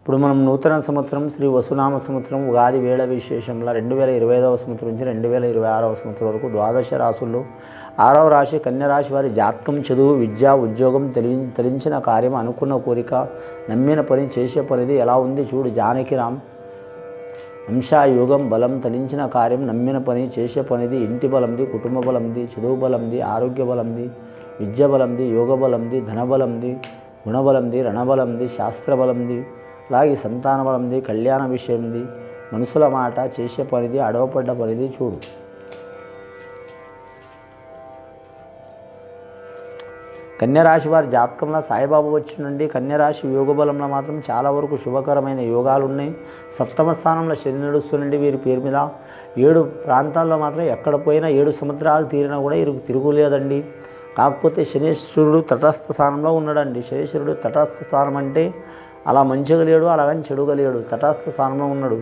ఇప్పుడు మనం నూతన సంవత్సరం శ్రీ వసునామ సంవత్సరం ఉగాది వేళ విశేషంలో 2025వ సంవత్సరం నుంచి 2026వ సంవత్సరం వరకు ద్వాదశ రాశుల్లో 6వ రాశి కన్యరాశి వారి జాతకం, చదువు, విద్య, ఉద్యోగం, తలించిన కార్యం, అనుకున్న కోరిక, నమ్మిన పని, చేసే పనిది ఎలా ఉంది చూడు. జానకిరామ్ అంశాయోగం బలం, తలించిన కార్యం, నమ్మిన పని, చేసే పనిది, ఇంటి బలంది, కుటుంబ బలంది, చదువు బలంది, ఆరోగ్య బలంది, విద్య బలంది, యోగ బలంది, ధనబలంది, గుణబలంది, రణబలంది, శాస్త్రబలంది, అలాగే సంతాన బలంది, కళ్యాణ విషయంది, మనసుల మాట, చేసే పనిది, అడవపడ్డ పనిది చూడు. కన్యరాశి వారి జాతకంలో సాయిబాబా వచ్చినండి. కన్యరాశి యోగ బలంలో మాత్రం చాలా వరకు శుభకరమైన యోగాలు ఉన్నాయి. సప్తమ స్థానంలో శని నడుస్తుందండి వీరి పేరు మీద. 7 ప్రాంతాల్లో మాత్రం ఎక్కడ పోయినా 7 సముద్రాలు తీరినా కూడా తిరుగులేదండి. కాకపోతే శనీశ్వరుడు తటస్థ స్థానంలో ఉన్నాడండి. శనీశ్వరుడు తటస్థ స్థానం అంటే అలా మంచిగా లేడు, అలాగని చెడుగా లేడు, తటస్థ స్థానంలో ఉన్నాడు.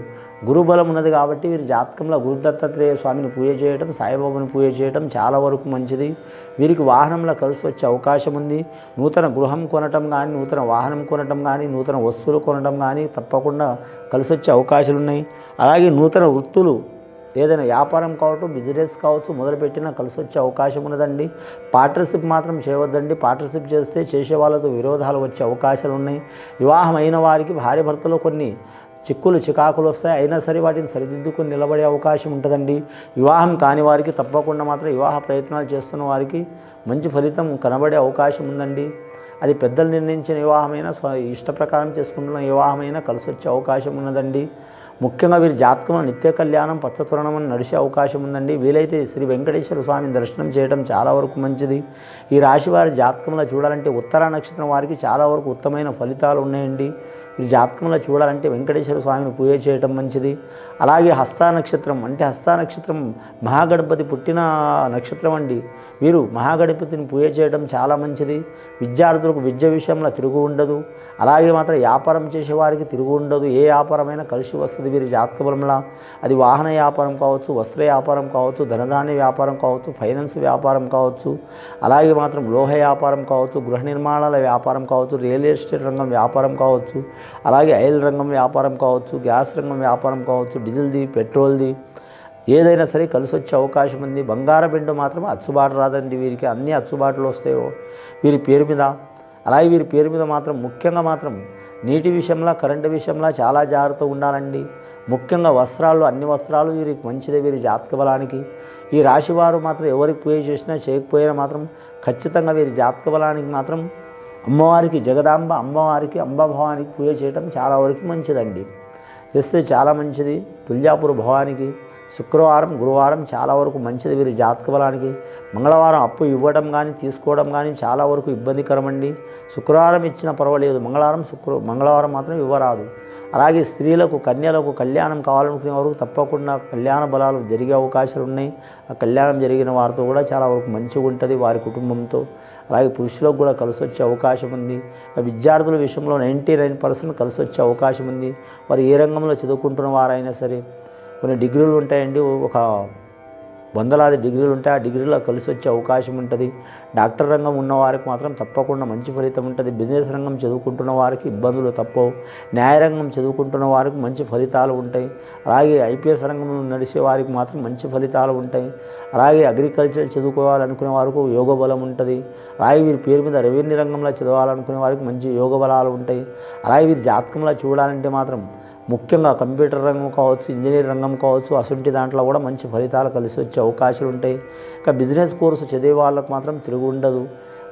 గురుబలం ఉన్నది కాబట్టి వీరి జాతకంలో గురు దత్తాత్రేయ స్వామిని పూజ చేయటం, సాయిబాబాని పూజ చేయటం చాలా వరకు మంచిది. వీరికి వాహనంలో కలిసి వచ్చే అవకాశం ఉంది. నూతన గృహం కొనటం కానీ, నూతన వాహనం కొనటం కానీ, నూతన వస్తువులు కొనటం కానీ తప్పకుండా కలిసి వచ్చే అవకాశాలు ఉన్నాయి. అలాగే నూతన వృత్తులు ఏదైనా వ్యాపారం కావచ్చు, బిజినెస్ కావచ్చు మొదలుపెట్టినా కలిసి వచ్చే అవకాశం ఉన్నదండి. పార్ట్నర్షిప్ మాత్రం చేయవద్దండి. పార్ట్నర్షిప్ చేస్తే చేసే వాళ్ళతో విరోధాలు వచ్చే అవకాశాలు ఉన్నాయి. వివాహం అయిన వారికి భార్య భర్తలో కొన్ని చికాకులు వస్తాయి. అయినా సరే వాటిని సరిదిద్దుకొని నిలబడే అవకాశం ఉంటుందండి. వివాహం కాని వారికి తప్పకుండా మాత్రం వివాహ ప్రయత్నాలు చేస్తున్న వారికి మంచి ఫలితం కనబడే అవకాశం ఉందండి. అది పెద్దలు నిర్ణయించిన వివాహమైనా, ఇష్ట ప్రకారం చేసుకుంటున్న వివాహమైనా కలిసి వచ్చే అవకాశం ఉన్నదండి. ముఖ్యంగా వీరి జాతకంలో నిత్య కళ్యాణం, పచ్చతోరణం నడిచే అవకాశం ఉందండి. వీలైతే శ్రీ వెంకటేశ్వర స్వామిని దర్శనం చేయడం చాలా వరకు మంచిది. ఈ రాశి వారి జాతకంలో చూడాలంటే ఉత్తర నక్షత్రం వారికి చాలా వరకు ఉత్తమమైన ఫలితాలు ఉన్నాయండి. ఈ జాతకంలో చూడాలంటే వెంకటేశ్వర స్వామిని పూజ చేయటం మంచిది. అలాగే హస్త నక్షత్రం అంటే హస్త నక్షత్రం మహాగణపతి పుట్టిన నక్షత్రం అండి. వీరు మహాగణపతిని పూజ చేయడం చాలా మంచిది. విద్యార్థులకు విద్య విషయంలో తిరుగు ఉండదు. అలాగే మాత్రం వ్యాపారం చేసేవారికి తిరుగు ఉండదు. ఏ వ్యాపారమైనా కలిసి వస్తుంది వీరి జాతక బలంలో. అది వాహన వ్యాపారం కావచ్చు, వస్త్ర వ్యాపారం కావచ్చు, ధనధాన్య వ్యాపారం కావచ్చు, ఫైనాన్స్ వ్యాపారం కావచ్చు, అలాగే మాత్రం లోహ వ్యాపారం కావచ్చు, గృహ నిర్మాణాల వ్యాపారం కావచ్చు, రియల్ ఎస్టేట్ రంగం వ్యాపారం కావచ్చు, అలాగే ఆయిల్ రంగం వ్యాపారం కావచ్చు, గ్యాస్ రంగం వ్యాపారం కావచ్చు, డీజిల్ది, పెట్రోల్ది ఏదైనా సరే కలిసి వచ్చే అవకాశం ఉంది. బంగారం బెండు మాత్రం అచ్చుబాటు రాదండి. వీరికి అన్ని అచ్చుబాటులు వస్తాయో వీరి పేరు మీద. అలాగే వీరి పేరు మీద మాత్రం ముఖ్యంగా మాత్రం నీటి విషయంలో, కరెంటు విషయంలో చాలా జాగ్రత్తగా ఉండాలండి. ముఖ్యంగా వస్త్రాలు, అన్ని వస్త్రాలు వీరికి మంచిదే వీరి జాతక బలానికి. ఈ రాశివారు మాత్రం ఎవరికి పూజ చేసినా చేయకపోయినా మాత్రం ఖచ్చితంగా వీరి జాతక బలానికి మాత్రం అమ్మవారికి, జగదాంబ అమ్మవారికి, అంబాభవానికి పూజ చేయడం చాలా వరకు మంచిదండి. చేస్తే చాలా మంచిది. తుల్యాపుర భవానికి శుక్రవారం, గురువారం చాలా వరకు మంచిది వీరి జాతక బలానికి. మంగళవారం అప్పు ఇవ్వడం కానీ తీసుకోవడం కానీ చాలా వరకు ఇబ్బందికరమండి. శుక్రవారం ఇచ్చినా పర్వాలేదు, మంగళవారం మాత్రం ఇవ్వరాదు. అలాగే స్త్రీలకు, కన్యలకు కళ్యాణం కావాలనుకునే వరకు తప్పకుండా కళ్యాణ బలాలు జరిగే అవకాశాలు ఉన్నాయి. ఆ కళ్యాణం జరిగిన వారితో కూడా చాలా వరకు మంచిగా ఉంటుంది వారి కుటుంబంతో. అలాగే పురుషులకు కూడా కలిసి వచ్చే అవకాశం ఉంది. విద్యార్థుల విషయంలో 99% కలిసి వచ్చే అవకాశం ఉంది. వారు ఏ రంగంలో చదువుకుంటున్న వారైనా సరే. కొన్ని డిగ్రీలు ఉంటాయండి, ఒక 100 డిగ్రీలు ఉంటాయి. ఆ డిగ్రీలో కలిసి వచ్చే అవకాశం ఉంటుంది. డాక్టర్ రంగం ఉన్న వారికి మాత్రం తప్పకుండా మంచి ఫలితం ఉంటుంది. బిజినెస్ రంగం చదువుకుంటున్న వారికి ఇబ్బందులు తప్పవు. న్యాయరంగం చదువుకుంటున్న వారికి మంచి ఫలితాలు ఉంటాయి. అలాగే ఐపీఎస్ రంగంలో నడిచే వారికి మాత్రం మంచి ఫలితాలు ఉంటాయి. అలాగే అగ్రికల్చర్ చదువుకోవాలనుకునే వారికి యోగ బలం ఉంటుంది. అలాగే వీరి పేరు మీద రెవెన్యూ రంగంలో చదవాలనుకునే వారికి మంచి యోగ బలాలు ఉంటాయి. అలాగే వీరి జాతకంలో చూడాలంటే మాత్రం ముఖ్యంగా కంప్యూటర్ రంగం కావచ్చు, ఇంజనీర్ రంగం కావచ్చు, అసంటి దాంట్లో కూడా మంచి ఫలితాలు కలిసి వచ్చే అవకాశాలు ఉంటాయి. ఇక బిజినెస్ కోర్సు చదివే వాళ్ళకు మాత్రం తిరుగు ఉండదు.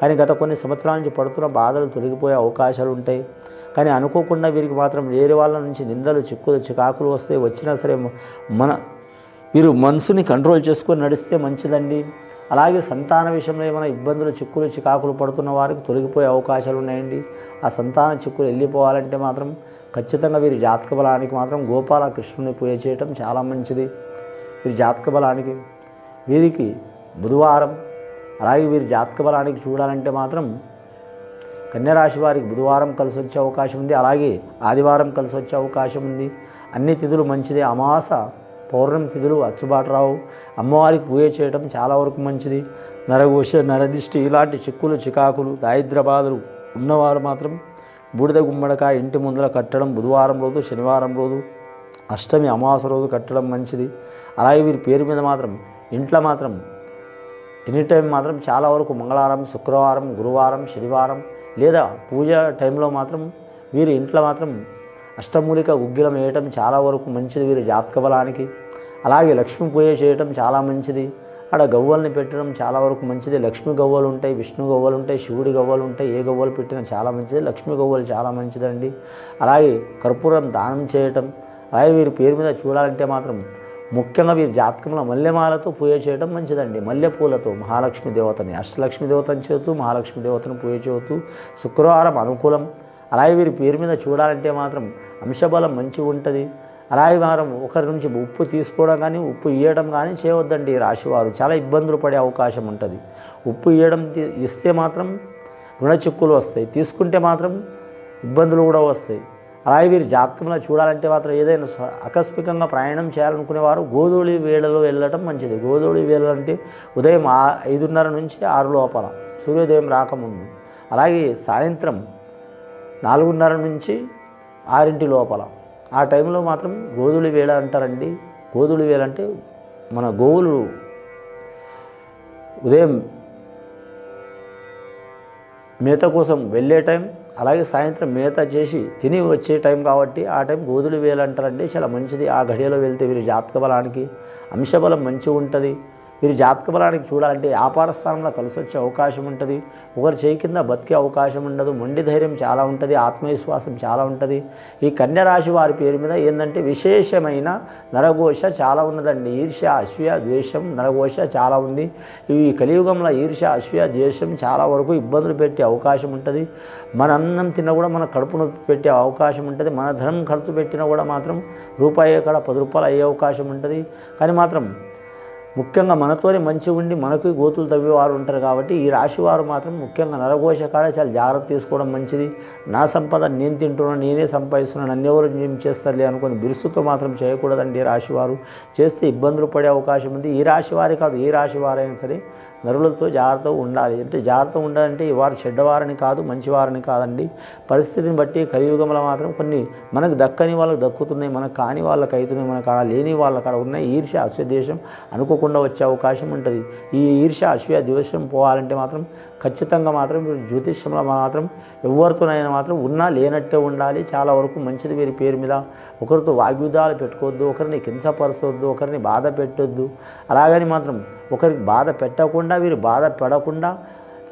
కానీ గత కొన్ని సంవత్సరాల నుంచి పడుతున్న బాధలు తొలగిపోయే అవకాశాలు ఉంటాయి. కానీ అనుకోకుండా వీరికి మాత్రం వేరే వాళ్ళ నుంచి నిందలు, చికాకులు వస్తే వచ్చినా సరే వీరు మనసుని కంట్రోల్ చేసుకొని నడిస్తే మంచిదండి. అలాగే సంతాన విషయంలో ఏమైనా ఇబ్బందులు, చికాకులు పడుతున్న వారికి తొలగిపోయే అవకాశాలు ఉన్నాయండి. ఆ సంతాన చిక్కులు వెళ్ళిపోవాలంటే మాత్రం ఖచ్చితంగా వీరి జాతక బలానికి మాత్రం గోపాలకృష్ణుని పూజ చేయటం చాలా మంచిది. వీరి జాతక బలానికి వీరికి బుధవారం, అలాగే వీరి జాతక బలానికి చూడాలంటే మాత్రం కన్యరాశి వారికి బుధవారం కలిసి వచ్చే అవకాశం ఉంది. అలాగే ఆదివారం కలిసి వచ్చే అవకాశం ఉంది. అన్ని తిథులు మంచిదే. అమావాస, పౌర్ణమి తిథులు అచ్చుబాటు రావు. అమ్మవారికి పూజ చేయడం చాలా వరకు మంచిది. నరఘోష, నరదిష్టి ఇలాంటి చిక్కులు, చికాకులు, దారిద్ర్య బాధలు ఉన్నవారు మాత్రం బూడిద గుమ్మడికాయ ఇంటి ముందర కట్టడం బుధవారం రోజు, శనివారం రోజు, అష్టమి అమావాస్య రోజు కట్టడం మంచిది. అలాగే వీరి పేరు మీద మాత్రం ఇంట్లో మాత్రం ఎనీ టైం మాత్రం చాలా వరకు మంగళవారం, శుక్రవారం, గురువారం, శనివారం లేదా పూజ టైంలో మాత్రం వీరి ఇంట్లో మాత్రం అష్టమూలిక గుగ్గిలం వేయటం చాలా వరకు మంచిది వీరి జాతక బలానికి. అలాగే లక్ష్మీ పూజ చేయటం చాలా మంచిది. అక్కడ గవ్వల్ని పెట్టడం చాలా వరకు మంచిది. లక్ష్మీ గవ్వలు ఉంటాయి, విష్ణు గవ్వలు ఉంటాయి, శివుడి గవ్వలు ఉంటాయి. ఏ గవ్వలు పెట్టినా చాలా మంచిది. లక్ష్మీ గవ్వలు చాలా మంచిదండి. అలాగే కర్పూరం దానం చేయటం. అలాగే వీరి పేరు మీద చూడాలంటే మాత్రం ముఖ్యంగా వీరి జాతకంలో మల్లెమాలతో పూజ చేయడం మంచిదండి. మల్లెపూలతో మహాలక్ష్మి దేవతని, అష్టలక్ష్మి దేవతని చేయొచ్చు, మహాలక్ష్మి దేవతను పూజ చేయవచ్చు. శుక్రవారం అనుకూలం. అలాగే వీరి పేరు మీద చూడాలంటే మాత్రం అంశబలం మంచిగా ఉంటుంది. అలాగే వారం ఒకరి నుంచి ఉప్పు తీసుకోవడం కానీ ఉప్పు ఇవ్వడం కానీ చేయవద్దండి. రాశివారు చాలా ఇబ్బందులు పడే అవకాశం ఉంటుంది. ఉప్పు ఇస్తే మాత్రం రుణ చిక్కులు వస్తాయి, తీసుకుంటే మాత్రం ఇబ్బందులు కూడా వస్తాయి. అలాగే వీరి జాతకంలో చూడాలంటే మాత్రం ఏదైనా ఆకస్మికంగా ప్రయాణం చేయాలనుకునేవారు గోధూళి వేళలో వెళ్ళటం మంచిది. గోధూళి వేళ అంటే ఉదయం 5:30 నుంచి 6 లోపల, సూర్యోదయం రాకముందు. అలాగే సాయంత్రం 4:30 నుంచి 6 లోపల, ఆ టైంలో మాత్రం గోధూళి వేళ అంటారండి. గోధూళి వేళ అంటే మన గోవులు ఉదయం మేత కోసం వెళ్ళే టైం, అలాగే సాయంత్రం మేత చేసి తిని వచ్చే టైం కాబట్టి ఆ టైం గోధుల వేలు అంటారండి. చాలా మంచిది. ఆ గడియలో వెళ్తే వీరి జాతక బలానికి అంశబలం మంచిగా ఉంటుంది. వీరి జాతక బలానికి చూడాలంటే వ్యాపార స్థానంలో కలిసి వచ్చే అవకాశం ఉంటుంది. ఒకరి చేయి కింద బతికే అవకాశం ఉండదు. మొండి ధైర్యం చాలా ఉంటుంది. ఆత్మవిశ్వాసం చాలా ఉంటుంది. ఈ కన్యరాశి వారి పేరు మీద ఏంటంటే విశేషమైన నరఘోష చాలా ఉన్నదండి. ఈర్ష్య, అసూయ, ద్వేషం, నరఘోష చాలా ఉంది. ఈ కలియుగంలో ఈర్ష్య, అసూయ, ద్వేషం చాలా వరకు ఇబ్బందులు పెట్టే అవకాశం ఉంటుంది. మన అన్నం తిన్నా కూడా మన కడుపు నొప్పి పెట్టే అవకాశం ఉంటుంది. మన ధనం ఖర్చు పెట్టినా కూడా మాత్రం రూపాయి కాడ 10 రూపాయలు అయ్యే అవకాశం ఉంటుంది. కానీ మాత్రం ముఖ్యంగా మనతోనే మంచిగా ఉండి మనకు గోతులు తవ్వేవారు ఉంటారు కాబట్టి ఈ రాశి వారు మాత్రం ముఖ్యంగా నరఘోష కాడ చాలా జాగ్రత్త తీసుకోవడం మంచిది. నా సంపద నేను తింటున్నాను, నేనే సంపాదిస్తున్నాను, నన్నెవరు ఏం చేస్తారులే అనుకుని బిరుసుతో మాత్రం చేయకూడదండి. ఈ రాశి వారు చేస్తే ఇబ్బందులు పడే అవకాశం ఉంది. ఈ రాశి వారి కాదు, ఏ రాశి వారైనా సరే నరులతో జాగ్రత్తగా ఉండాలి. అంటే జాగ్రత్తగా ఉండాలంటే వారు చెడ్డవారని కాదు, మంచివారని కాదండి. పరిస్థితిని బట్టి కలియుగంలో మాత్రం కొన్ని మనకు దక్కని వాళ్ళకి దక్కుతున్నాయి, మనకు కాని వాళ్ళకి అవుతున్నాయి, మనకు కాడ లేని వాళ్ళ కాడ ఉన్నాయి. ఈర్ష్య, అసూయ, ద్వేషం అనుకోకుండా వచ్చే అవకాశం ఉంటుంది. ఈ ఈర్ష్య, అసూయ, ద్వేషం పోవాలంటే మాత్రం ఖచ్చితంగా మాత్రం జ్యోతిష్యంలో మాత్రం ఎవరితోనైనా మాత్రం ఉన్నా లేనట్టే ఉండాలి. చాలా వరకు మంచిది. వీరి పేరు మీద ఒకరితో వాగ్యుద్ధాలు పెట్టుకోవద్దు, ఒకరిని కించపరచవద్దు, ఒకరిని బాధ పెట్టొద్దు. అలాగని మాత్రం ఒకరికి బాధ పెట్టకుండా వీరు బాధ పడకుండా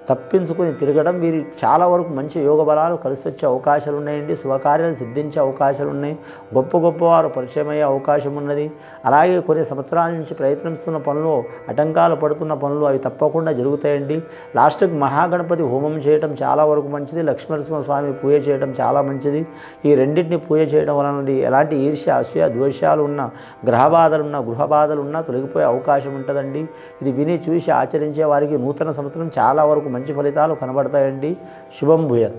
తప్పించుకొని తిరగడం వీరి చాలా వరకు మంచి యోగ బలాలు కలిసి వచ్చే అవకాశాలు ఉన్నాయండి. శుభకార్యాలు సిద్ధించే అవకాశాలు ఉన్నాయి. గొప్ప గొప్పవారు పరిచయం అయ్యే అవకాశం ఉన్నది. అలాగే కొన్ని సంవత్సరాల నుంచి ప్రయత్నిస్తున్న పనులు, ఆటంకాలు పడుతున్న పనులు అవి తప్పకుండా జరుగుతాయండి. లాస్ట్కి మహాగణపతి హోమం చేయడం చాలా వరకు మంచిది. లక్ష్మీనరసింహస్వామి పూజ చేయడం చాలా మంచిది. ఈ రెండింటిని పూజ చేయడం వలన ఎలాంటి ఈర్ష్య, అసూయ, ద్వేషాలు ఉన్నా, గ్రహ బాధలు ఉన్నా తొలగిపోయే అవకాశం ఉంటుందండి. ఇది విని చూసి ఆచరించే వారికి నూతన సంవత్సరం చాలా వరకు మంచి ఫలితాలు కనబడతాయండి. శుభం భూయాత్.